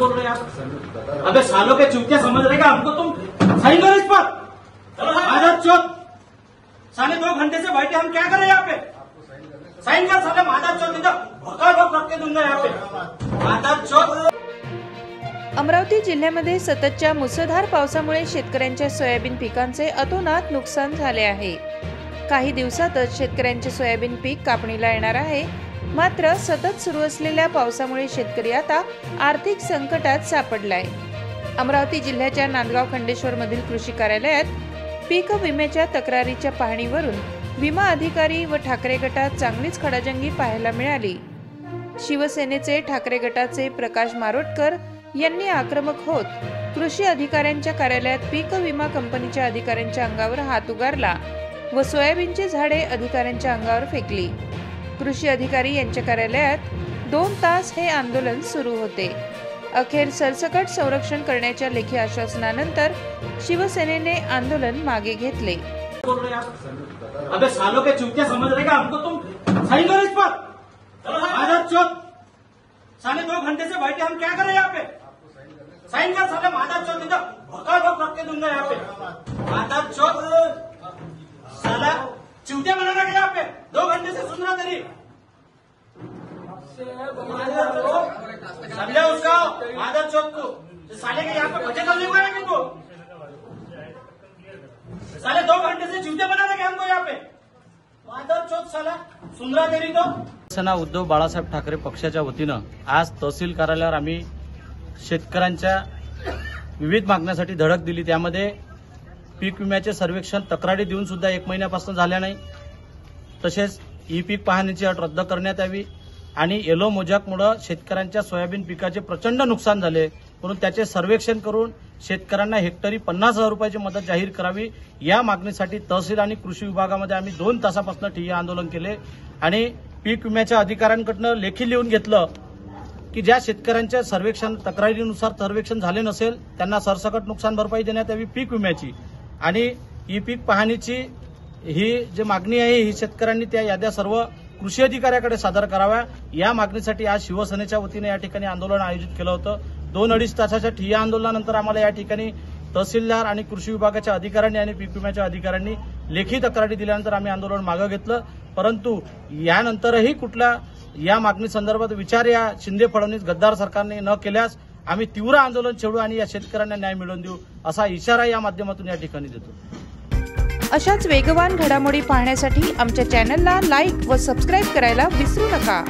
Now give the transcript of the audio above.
बोल रहे आप? अबे सालों के चूतिया समझ रहे हमको तुम? साइन करो इस पर। आजाद चौथ साले 2 घंटे से बैठे हम क्या करें यहाँ पे? साइन कर साले आजाद चौथ इधर भका भक रख के दूंगा यहाँ पे आजाद चौथ। अमरावती जिल्ह्यामध्ये सततच्या मुसळधार पावसामुळे शेतकऱ्यांच्या सोयाबीन पिकांचे अतोनात नुकसान झाले आहे। काही दिवसातच शेतकऱ्यांचे सोयाबीन पीक कापणीला येणार आहे। मात्र सतत सुरू असलेल्या पावसामुळे शेतकरी आता आर्थिक संकटात सापडलाय। अमरावती जिल्ह्याच्या नांदगाव खंडेश्वर मधील कृषी कार्यालयात पीक विम्याच्या तक्रारीच्या पाहणीवरून विमा अधिकारी व ठाकरे गटात चांगलीच खडाजंगी पाहायला मिळाली। शिवसेनेचे ठाकरे गटाचे प्रकाश मारोटकर यांनी आक्रमक होत कृषी अधिकाऱ्यांच्या कार्यालयात पीक विमा कंपनीच्या अधिकाऱ्यांच्या अंगावर हात उगारला व सोयाबीनची झाडे अधिकाऱ्यांच्या अंगावर फेकली। कृषी अधिकारी यांच्या कार्यालयात 2 तास हे आंदोलन सुरू होते। अखेर सरसकट संरक्षण करण्याच्या लेखी आश्वासनानंतर शिवसेनेने आंदोलन मागे घेतले। अबे सालों के चूतिया समझ रहे हमको तुम? साइन करो इस पर। आजाद चौथ साले 2 घंटे से बैठे हम क्या करें यहाँ पे? साइन कर साले आजाद चौथ इधर भका भक रख के दूंगा यहाँ पे आजाद चौथ। साला चूतिया बना रखा यहाँ पे 2 घंटे से सुन रहा तेरी। समझा उसका आजाद चौथ को साले के यहाँ पे बचे करने को है तुमको? साले 2 घंटे से चूतिया बना रखे हमको यहाँ पे आजाद चौथ। साला सुन रहा तेरी तो। शिवसेना उद्धव बाळासाहेब ठाकरे पक्षाच्या वतीनं आज तहसील कार्यालयावर आम्ही शेतकऱ्यांच्या विविध मागण्यासाठी धडक दिली। त्यामध्ये पीक विम्याचे सर्वेक्षण तक्रारी देऊन सुद्धा 1 महिन्यापासून झाल्या नाही। तसेच ई पीक पाहणीची अट रद्द करण्यात यावी आणि येलो मोजॅकमुळे शेतकऱ्यांच्या सोयाबीन पिकाचे प्रचंड नुकसान झाले, म्हणून त्याचे सर्वेक्षण करून शेतकऱ्यांना हेक्टरी 50,000 रुपयाची मदत जाहीर करावी या मागणीसाठी तहसील आणि कृषी विभागामध्ये आम्ही 2 तासापासून ठिय्या आंदोलन केले आणि पीक विम्याच्या अधिकाऱ्यांकडून लेखी लिहून घेतलं की ज्या शेतकऱ्यांच्या सर्वेक्षण तक्रारीनुसार सर्वेक्षण झाले नसेल त्यांना सरसकट नुकसान भरपाई देण्यात यावी पीक विम्याची आणि ई पीक पाहणीची ही जी मागणी आहे ही शेतकऱ्यांनी त्या याद्या सर्व कृषी अधिकाऱ्याकडे सादर कराव्या या मागणीसाठी आज शिवसेनेच्या वतीने या ठिकाणी आंदोलन आयोजित केलं होतं। 2-2.5 तासाच्या ठिय्या आंदोलनानंतर आम्हाला या ठिकाणी तहसीलदार आणि कृषी विभागाच्या अधिकाऱ्यांनी आणि पीक विम्याच्या अधिकाऱ्यांनी लेखी तक्रारी दिल्यानंतर आम्ही आंदोलन मागे घेतलं। परंतु यानंतरही कुठला या मागणी संदर्भात विचार या शिंदे फडणवीस गद्दार सरकारने न केल्यास आम्ही तीव्र आंदोलन छेडू आणि या शेतकऱ्यांना न्याय मिळवून देऊ असा इशारा या माध्यमातून या ठिकाणी देतो। अशाच वेगवान घडामोडी पाहण्यासाठी आमच्या चॅनलला लाईक व सबस्क्राईब करायला विसरू नका।